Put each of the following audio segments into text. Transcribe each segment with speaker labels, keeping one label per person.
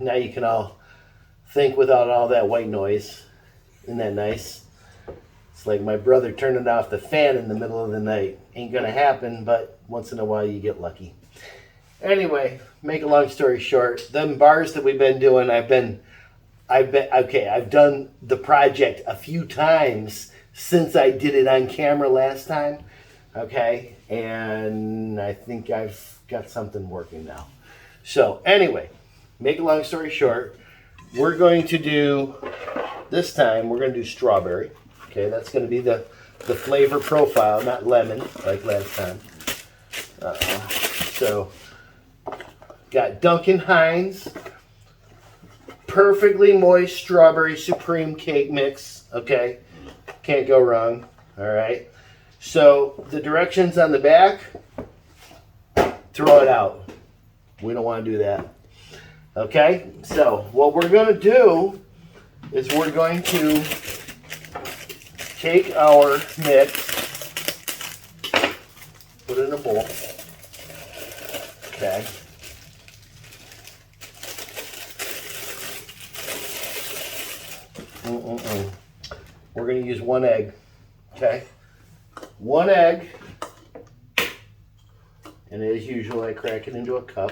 Speaker 1: now you can all think without all that white noise. Isn't that nice? It's like my brother turning off the fan in the middle of the night. Ain't gonna happen, but once in a while you get lucky. Anyway, make a long story short, them bars that we've been doing, I've done the project a few times since I did it on camera last time. Okay, and I think I've got something working now. So anyway, make a long story short, we're going to do, this time we're going to do strawberry. Okay, that's going to be the flavor profile, not lemon like last time. So, got Duncan Hines perfectly moist strawberry supreme cake mix. Okay, can't go wrong. All right. So the directions on the back, throw it out. We don't want to do that. Okay. So what we're going to do is we're going to take our mix, put it in a bowl. Okay. We're going to use 1 egg. Okay. 1 egg. And as usual, I crack it into a cup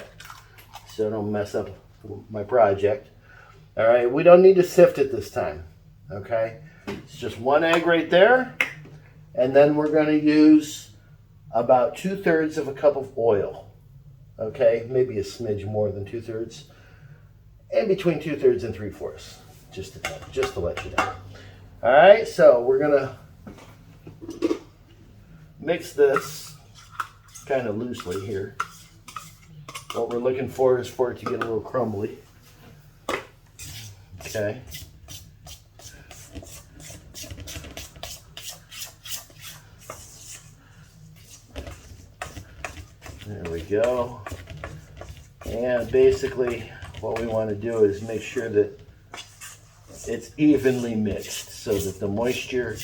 Speaker 1: so I don't mess up my project. All right. We don't need to sift it this time. Okay. It's just 1 egg right there. And then we're going to use about 2/3 of a cup of oil. Okay. Maybe a smidge more than 2/3. And between 2/3 and 3/4. Just to let you know. All right, so we're gonna mix this kind of loosely here. What we're looking for is for it to get a little crumbly. Okay. There we go. And basically what we want to do is make sure that it's evenly mixed so that the moisture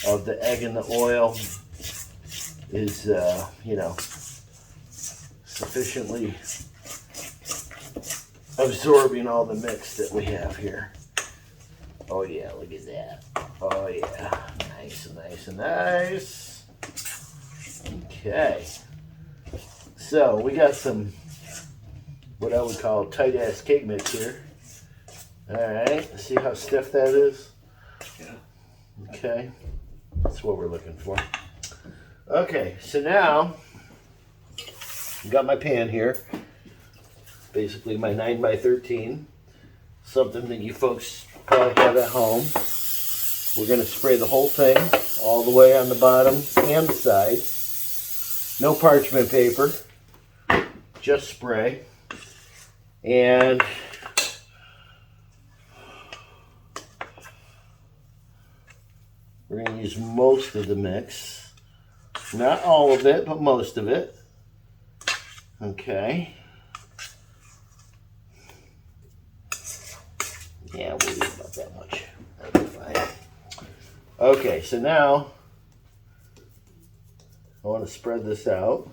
Speaker 1: of the egg and the oil is, sufficiently absorbing all the mix that we have here. Oh yeah, look at that. Oh yeah, nice and nice and nice. Okay, so we got some what I would call tight-ass cake mix here. All right, see how stiff that is? Yeah. Okay, that's what we're looking for. Okay, so now I've got my pan here. Basically my 9x13, something that you folks probably have at home. We're going to spray the whole thing all the way on the bottom and the sides. No parchment paper, just spray. And we're going to use most of the mix. Not all of it, but most of it. Okay. Yeah, we'll use about that much. That'll be fine. Okay, so now I want to spread this out.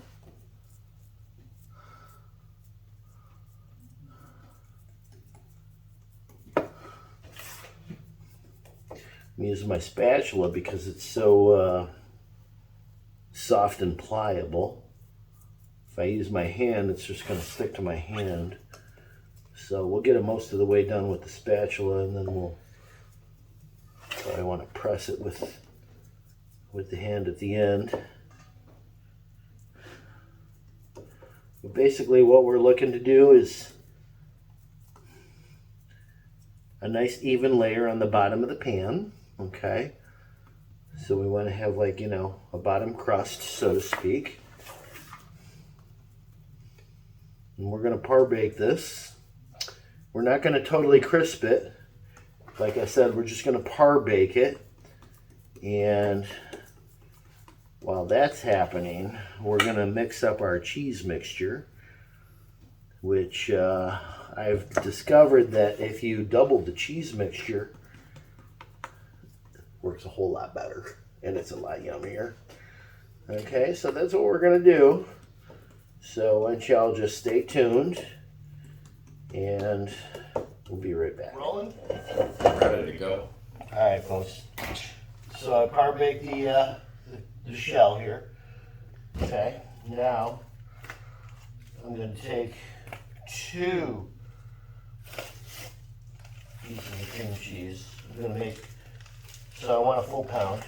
Speaker 1: I'm using my spatula because it's so soft and pliable. If I use my hand, it's just going to stick to my hand. So we'll get it most of the way done with the spatula, and then we'll probably want to press it with the hand at the end. But basically what we're looking to do is a nice even layer on the bottom of the pan. Okay, so we want to have like, a bottom crust, so to speak. And we're going to par bake this. We're not going to totally crisp it. Like I said, we're just going to par bake it. And while that's happening, we're going to mix up our cheese mixture, which I've discovered that if you double the cheese mixture, works a whole lot better, and it's a lot yummier. Okay, so that's what we're going to do. So why don't y'all just stay tuned, and We'll be right back. Rolling?
Speaker 2: Ready to go.
Speaker 1: All right, folks. So I par baked the shell here. Okay. Now I'm going to take 2 pieces of cream cheese. I'm going to make. So I want a full pound.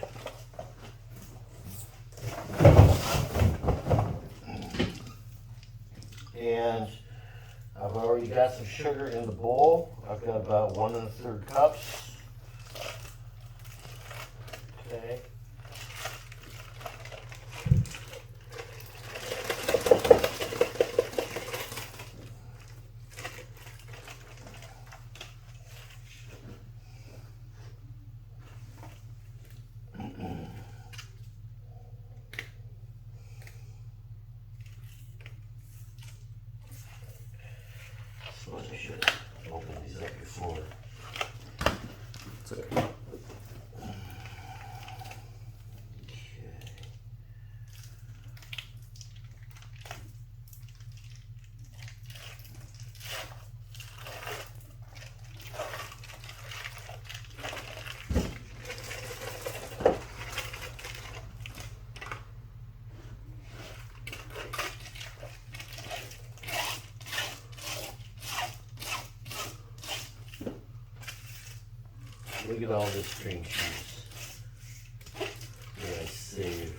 Speaker 1: And I've already got some sugar in the bowl. I've got about 1 1/3 cups. Okay. Suppose I should open these up before.
Speaker 2: It's okay.
Speaker 1: Look at all this cream cheese that I saved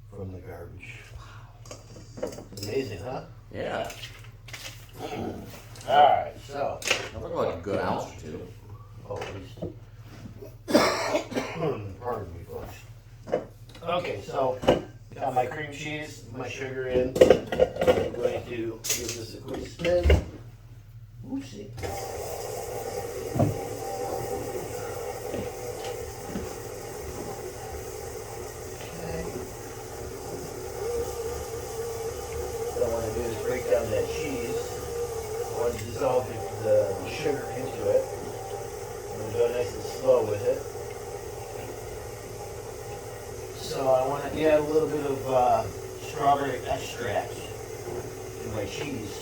Speaker 1: from the garbage. It's amazing, huh?
Speaker 2: Yeah.
Speaker 1: Alright, so.
Speaker 2: That looked like a good ounce or two.
Speaker 1: Oh, at least. Pardon me, folks. Okay, so got my cream cheese, my sugar in. I'm going to give this a quick spin. Oopsie. What I want to do is break down that cheese. I want to dissolve the sugar into it. I'm going to go nice and slow with it. So I want to add a little bit of strawberry extract in my cheese.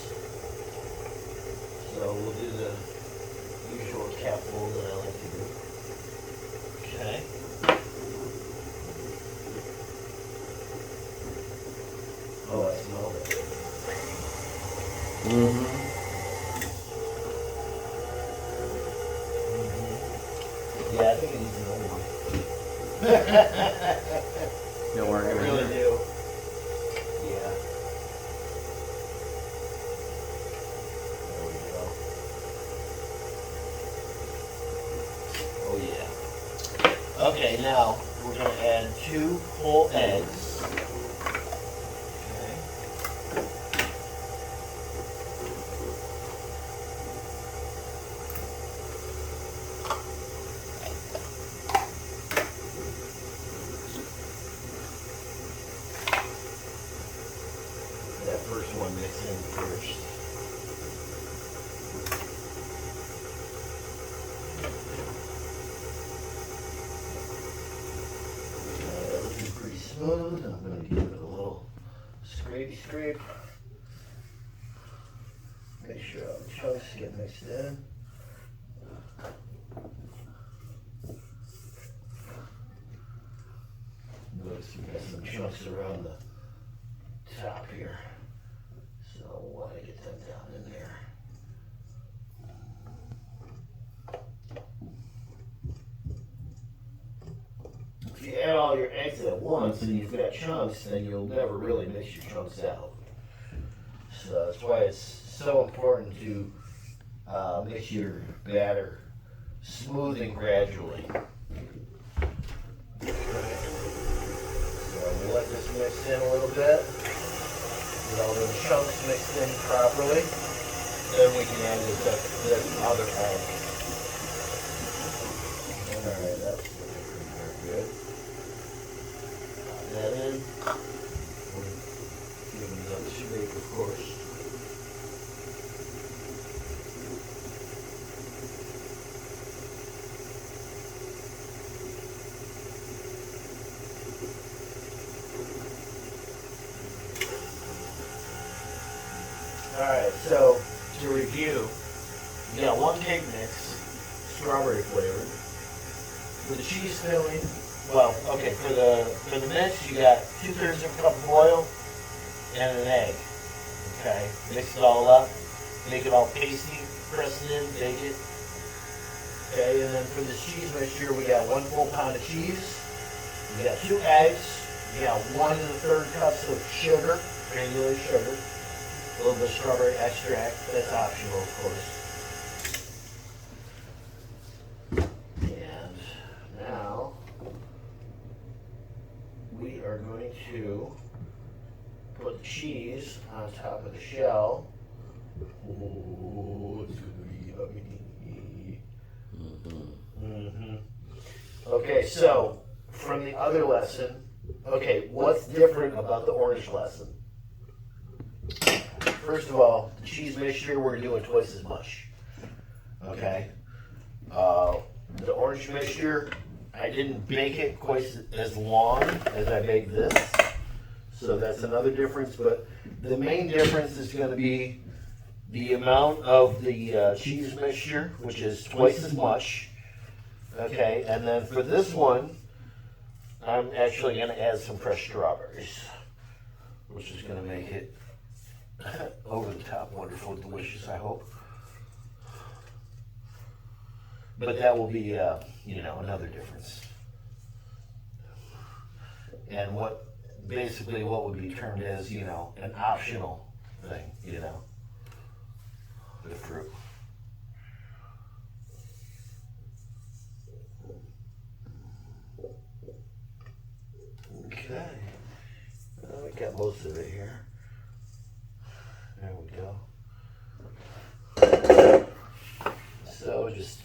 Speaker 1: So we'll do the usual capful that I like to do. Okay. Oh, I smell it.
Speaker 2: Mm-hmm.
Speaker 1: Yeah, I think it needs another one.
Speaker 2: Don't worry,
Speaker 1: I really do. Yeah. There we go. Oh yeah. Okay, now we're going to add 2 whole eggs. Okay. That first one mix in first. Looking pretty smooth. I'm going to give it a little scrape. Make sure all the chunks get mixed in. Notice we got some chunks around the top here. So I want to get them down in there. If you add all your eggs at once and you've got chunks, then you'll never really mix your chunks out. So that's why it's so important to mix your batter smooth and gradually. So we'll let this mix in a little bit. Get all those chunks mixed in properly. Then we can add this other egg. Alright, that's looking pretty good. Pop that in. We'll give them another scrape, of course. Alright, so to review, You got 1 cake mix, strawberry flavored. For the cheese filling, well, okay, for the mix, you got 2/3 of a cup of oil and an egg. Okay, mix it all up, make it all pasty, press it in, bake it. Okay, and then for the cheese mixture, we got 1 full pound of cheese. We got 2 eggs. You got 1 1/3 cups of sugar, granulated sugar. A little bit of strawberry extract. That's optional, of course. And now we are going to put the cheese on top of the shell. Oh, it's going to be yummy. Okay, so from the other lesson, okay, what's different about the orange lesson? First of all, the cheese mixture, we're doing twice as much. Okay? The orange mixture, I didn't bake it quite as long as I baked this. So that's another difference. But the main difference is going to be the amount of the cheese mixture, which is twice as much. Okay? And then for this one, I'm actually going to add some fresh strawberries, which is going to make it over the top wonderful, delicious, I hope. But that will be, another difference. And basically what would be termed as, an optional thing, the fruit. Okay. Well, we got most of it here. There we go. So just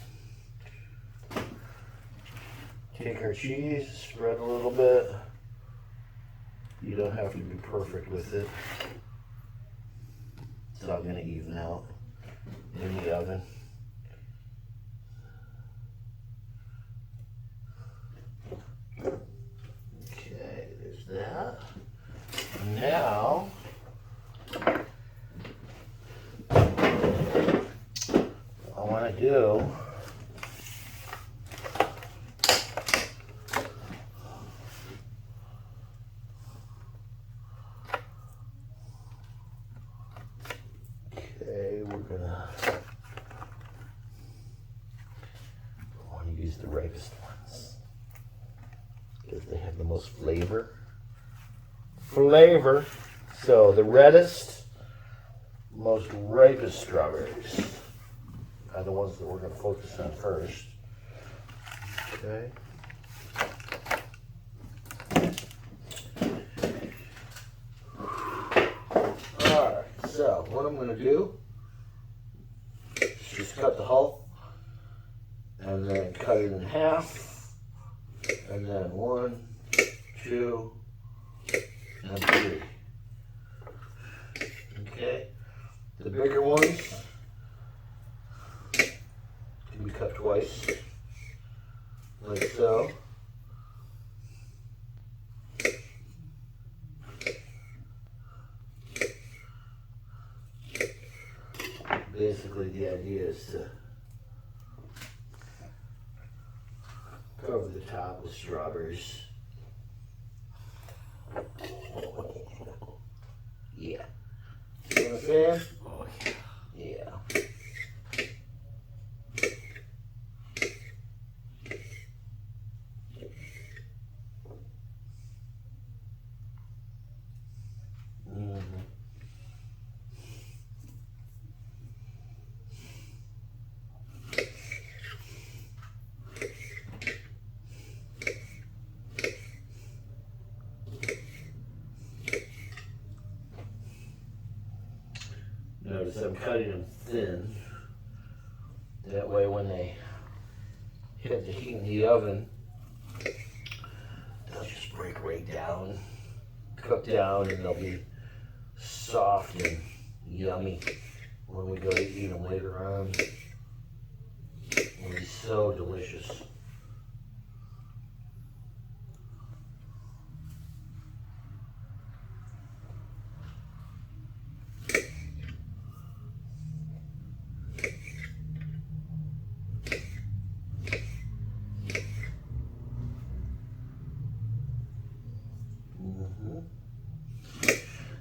Speaker 1: take our cheese, spread a little bit. You don't have to be perfect with it. It's all going to even out in the oven. Okay, there's that. Now, I want to do I want to use the ripest ones because they have the most flavor. So the reddest, most ripest strawberries are the ones that we're going to focus on first. Okay. Alright, so what I'm going to do is just cut the hull and then cut it in half, and then 1, 2, and 3. Okay, the bigger ones can be cut twice, like so. Basically, the idea is to cover the top with strawberries. Yeah. See what I'm saying?
Speaker 2: Oh,
Speaker 1: Yeah. Notice I'm cutting them thin. That way when they hit the heat in the oven, they'll just break right down, cook down, and they'll be soft and yummy when we go to eat them later on. It'll be so delicious.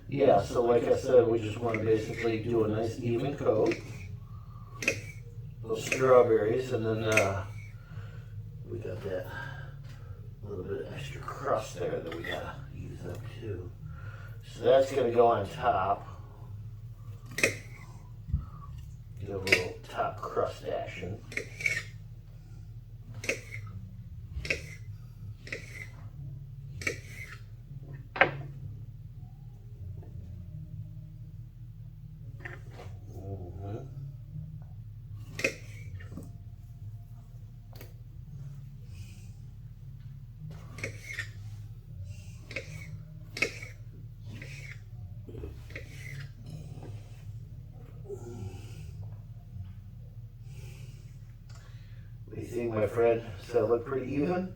Speaker 1: Yeah, so like I said, we just want to basically do a nice even coat of strawberries, and then we got that little bit of extra crust there that we gotta use up too. So that's gonna go on top. Get a little top crust action. What do you think, my friend? Does that look pretty even?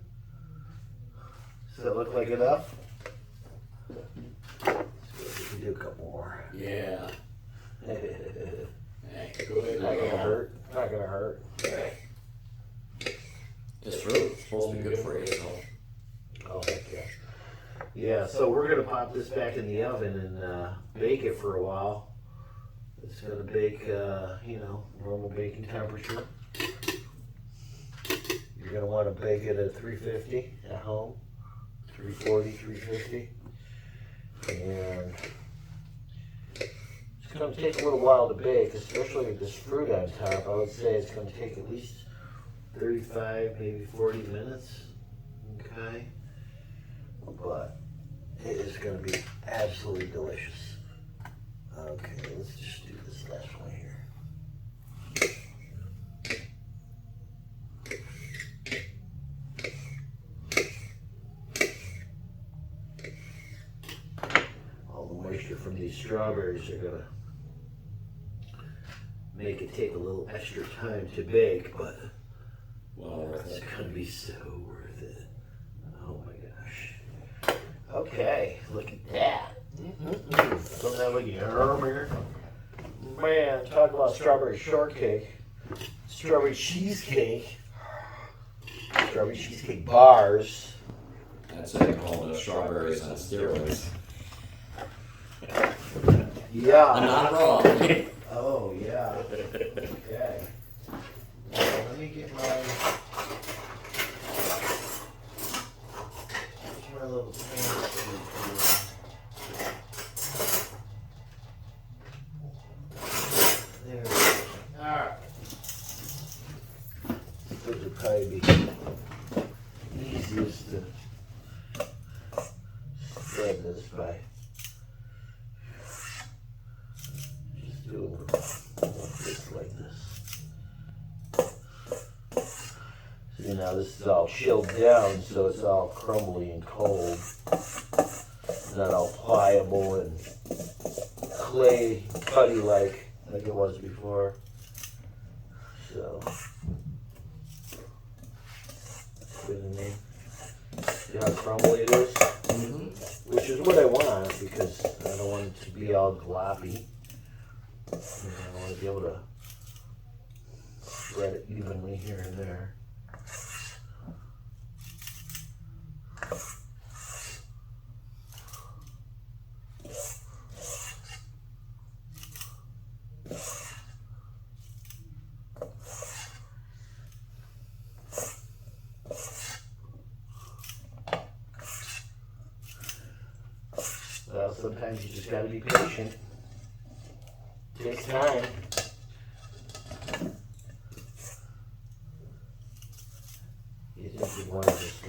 Speaker 1: Does that look like enough? Let's see if we can do a couple more.
Speaker 2: Yeah. Good.
Speaker 1: Not gonna hurt. Not gonna hurt.
Speaker 2: It's true. It's supposed to be good for you, so.
Speaker 1: Oh, heck yeah. Yeah, so we're gonna pop this back in the oven and bake it for a while. It's gonna bake, normal baking temperature. You're gonna want to bake it at 350 at home, 340, 350, and it's gonna take a little while to bake, especially with this fruit on top. I would say it's gonna take at least 35, maybe 40 minutes. Okay, but it is gonna be absolutely delicious. Okay, let's just do this last one here. From these strawberries are gonna make it take a little extra time to bake, but it's gonna be so worth it. Oh my gosh. Okay, look at that. Doesn't that look yummy? Man, talk about strawberry shortcake, strawberry cheesecake, strawberry cheesecake bars.
Speaker 2: That's it, called strawberries on steroids.
Speaker 1: Yeah.
Speaker 2: I'm not wrong.
Speaker 1: Oh, yeah. Okay. Let me get my little pan. There we go. Alright. This would probably be easiest to spread this by. Like this. See, now this is all chilled down, so it's all crumbly and cold. It's not all pliable and clay, putty like it was before. So, see what I mean? See how crumbly it is? Mm-hmm. Which is what I want, because I don't want it to be all gloppy. I want to be able to spread it evenly here and there. Well, sometimes you just got to be patient. Takes time. You think you'd want to just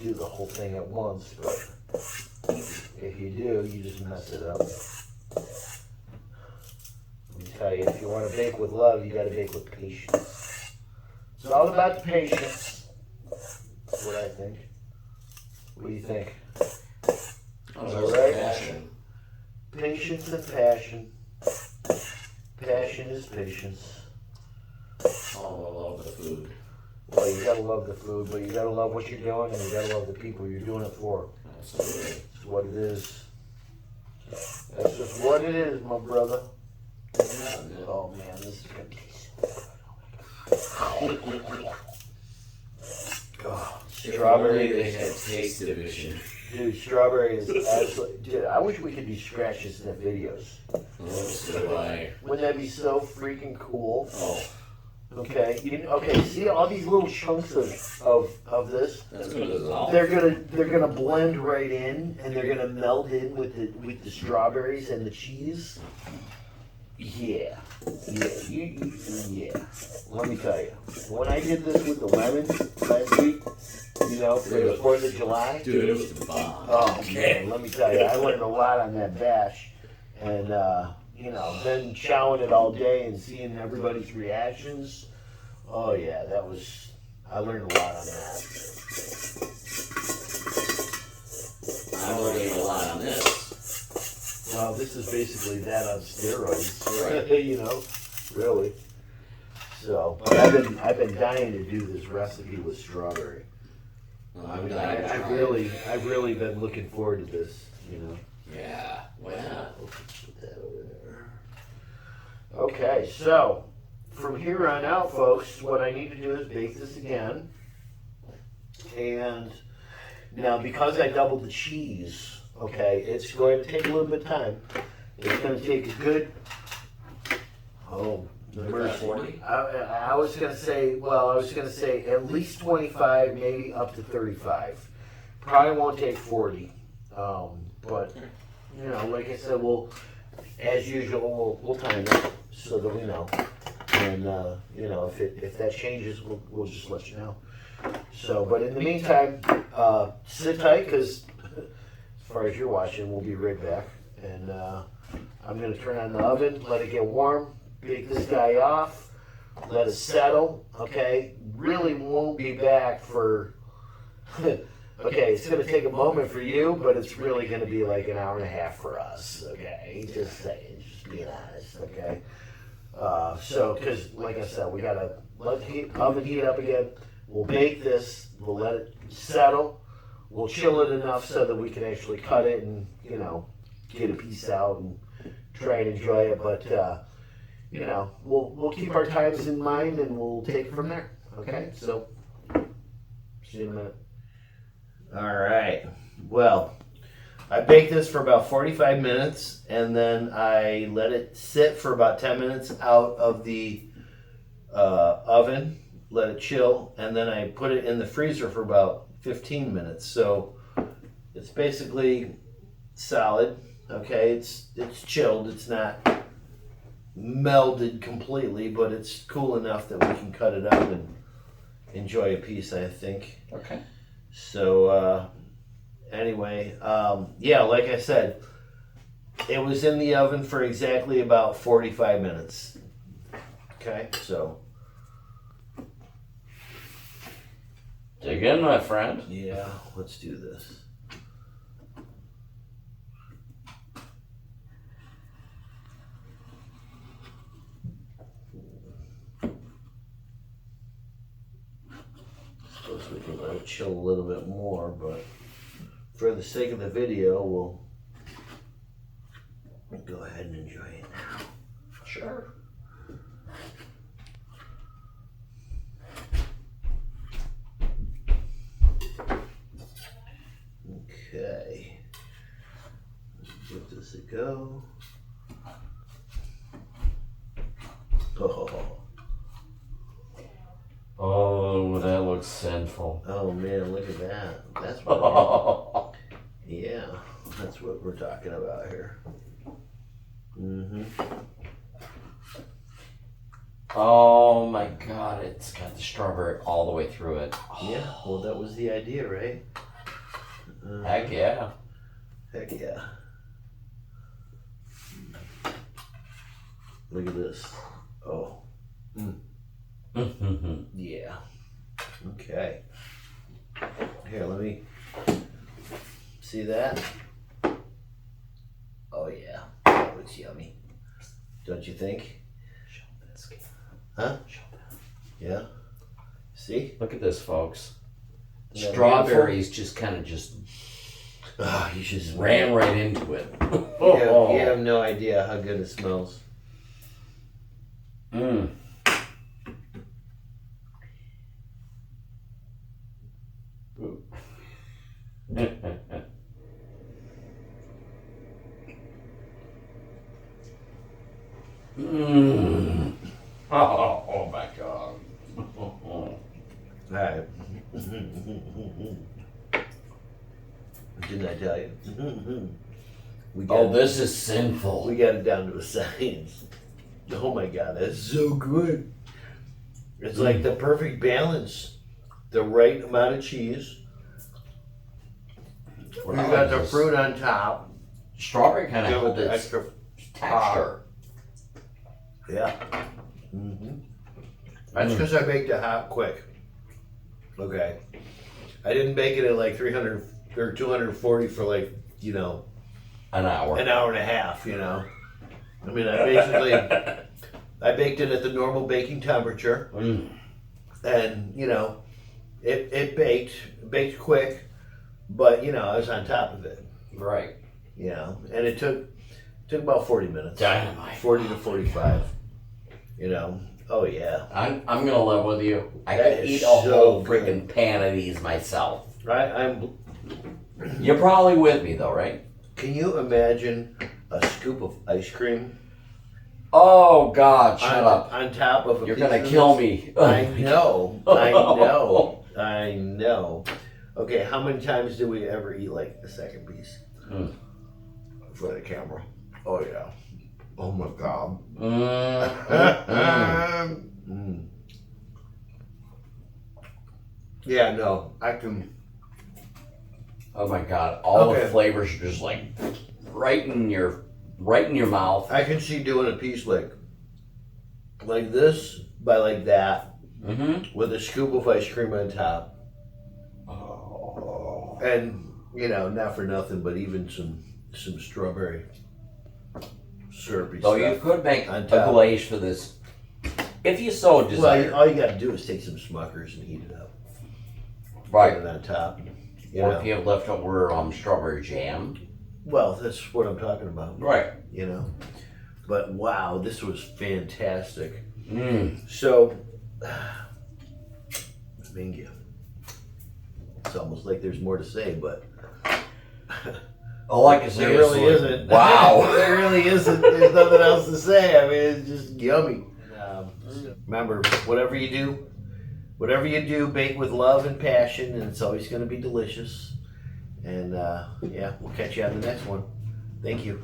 Speaker 1: do the whole thing at once, but if you do, you just mess it up. Let me tell you, if you want to bake with love, you got to bake with patience. It's all about the patience. That's what I think. What do you think?
Speaker 2: All right. Passion.
Speaker 1: Patience and passion. Passion is patience.
Speaker 2: Oh, I love the food.
Speaker 1: Well, you gotta love the food, but you gotta love what you're doing, and you gotta love the people you're doing it for.
Speaker 2: Absolutely.
Speaker 1: That's what it is. That's just what it is, my brother. Oh man, this is gonna taste so good. Oh,
Speaker 2: Strawberry, they had taste division.
Speaker 1: Dude, strawberry is absolutely. Dude, I wish we could do scratch and sniff videos. Wouldn't that be so freaking cool?
Speaker 2: Oh,
Speaker 1: Okay. Okay. See all these little chunks of this.
Speaker 2: that's gonna dissolve.
Speaker 1: They're gonna blend right in, and they're gonna meld in with the strawberries and the cheese. Yeah. Yeah. Let me tell you, when I did this with the lemon last week, for the 4th of July.
Speaker 2: Dude, it was the bomb.
Speaker 1: Oh man, let me tell you, I learned a lot on that bash, and then chowing it all day and seeing everybody's reactions. Oh yeah, I learned a lot on that.
Speaker 2: I'm learning a lot on this.
Speaker 1: Well, this is basically that on steroids,
Speaker 2: Right.
Speaker 1: really. So, but I've been dying to do this recipe with strawberry. I've really been looking forward to this,
Speaker 2: Yeah, why not?
Speaker 1: Put that over there. Okay, so from here on out, folks, what I need to do is bake this again. And now, because I doubled the cheese, okay, it's going to take a little bit of time. It's going to take a good,
Speaker 2: About 40?
Speaker 1: I was going to say at least 25, maybe up to 35. Probably won't take 40. But, like I said, as usual, we'll time it so that we know. And, if that changes, we'll just let you know. So, but in the meantime, sit tight, because as far as you're watching, we'll be right back. And I'm going to turn on the oven, let it get warm, bake this guy off, let it settle, okay? Really won't be back for, okay, it's going to take a moment for you, but it's really going to be like an hour and a half for us, okay? Just saying, just being honest, okay? Because like I said, we got to let the oven heat up again. We'll bake this, we'll let it settle, we'll chill it enough so that we can actually cut it and, get a piece out and try and enjoy it, but, we'll keep our times in mind and we'll take it from there. Okay, so see you in a minute. All right. Well, I baked this for about 45 minutes, and then I let it sit for about 10 minutes out of the oven, let it chill, and then I put it in the freezer for about 15 minutes. So it's basically solid. Okay, it's chilled. It's not melded completely, but it's cool enough that we can cut it up and enjoy a piece, I think.
Speaker 2: Okay.
Speaker 1: So anyway, like I said, it was in the oven for exactly about 45 minutes. Okay, so
Speaker 2: Dig in, my friend.
Speaker 1: yeah, let's do this. Suppose we can let it chill a little bit more, but for the sake of the video, we'll go ahead and enjoy it now.
Speaker 2: Sure.
Speaker 1: Okay. Let's give this a go.
Speaker 2: Oh, that looks sinful.
Speaker 1: Oh man, look at that. That's what yeah, that's what we're talking about here. Mm-hmm.
Speaker 2: Oh my god, it's got the strawberry all the way through it.
Speaker 1: Yeah, well that was the idea, right?
Speaker 2: Heck yeah.
Speaker 1: Heck yeah. Look at this. Oh. Yeah. Okay. Here, let me see that. Oh yeah, that looks yummy. Don't you think? Huh? Yeah. See?
Speaker 2: Look at this, folks.
Speaker 1: Isn't that
Speaker 2: Strawberries just kind of just
Speaker 1: you just
Speaker 2: ran right into it.
Speaker 1: You have no idea how good it smells.
Speaker 2: Mm.
Speaker 1: Didn't I tell you? We
Speaker 2: Oh,
Speaker 1: got,
Speaker 2: this is sinful.
Speaker 1: we got it down to a science. Oh my god, that's so good. It's like the perfect balance. The right amount of cheese.
Speaker 2: What
Speaker 1: You
Speaker 2: I
Speaker 1: got
Speaker 2: like
Speaker 1: the
Speaker 2: is
Speaker 1: fruit on top.
Speaker 2: strawberry kind of
Speaker 1: Give it
Speaker 2: held
Speaker 1: the
Speaker 2: its
Speaker 1: extra.
Speaker 2: texture.
Speaker 1: Yeah. That's because I baked it hot quick. Okay. I didn't bake it at like 300 or 240 for like,
Speaker 2: An hour.
Speaker 1: an hour and a half, I mean, I baked it at the normal baking temperature. And, it baked quick, but, I was on top of it,
Speaker 2: Right.
Speaker 1: and it took about 40 minutes.
Speaker 2: Dynamite.
Speaker 1: 40 to 45, Oh, yeah.
Speaker 2: I'm gonna live with you. I
Speaker 1: That
Speaker 2: could
Speaker 1: is
Speaker 2: eat a whole
Speaker 1: so
Speaker 2: freaking pan of these myself.
Speaker 1: I'm.
Speaker 2: You're probably with me though, right?
Speaker 1: Can you imagine a scoop of ice cream
Speaker 2: Oh God, shut up.
Speaker 1: on top of a
Speaker 2: You're
Speaker 1: piece
Speaker 2: gonna
Speaker 1: of
Speaker 2: kill
Speaker 1: this?
Speaker 2: me.
Speaker 1: I know. I know. I know. Okay, how many times do we ever eat like a second piece for the camera? Oh yeah. Oh my god. Yeah, no, I can.
Speaker 2: Oh my God, all
Speaker 1: Okay.
Speaker 2: the flavors are just like right in your mouth.
Speaker 1: I can see doing a piece like this by like that with a scoop of ice cream on top.
Speaker 2: Oh.
Speaker 1: And not for nothing, but even some strawberry syrupy
Speaker 2: So
Speaker 1: stuff.
Speaker 2: you could make
Speaker 1: on
Speaker 2: a
Speaker 1: top.
Speaker 2: glaze for this, if you so desire.
Speaker 1: Well, all you got to do is take some Smuckers and heat it up.
Speaker 2: Right.
Speaker 1: Put it on top.
Speaker 2: Or if you have leftover strawberry jam.
Speaker 1: Well, that's what I'm talking about.
Speaker 2: Right.
Speaker 1: But wow, this was fantastic.
Speaker 2: Mm.
Speaker 1: So, thank you. It's almost like there's more to say, but
Speaker 2: All I can say
Speaker 1: there really
Speaker 2: is like,
Speaker 1: isn't.
Speaker 2: wow.
Speaker 1: There really isn't. There's nothing else to say. I mean, it's just yummy. Remember, whatever you do, bake with love and passion, and it's always going to be delicious. And we'll catch you on the next one. Thank you.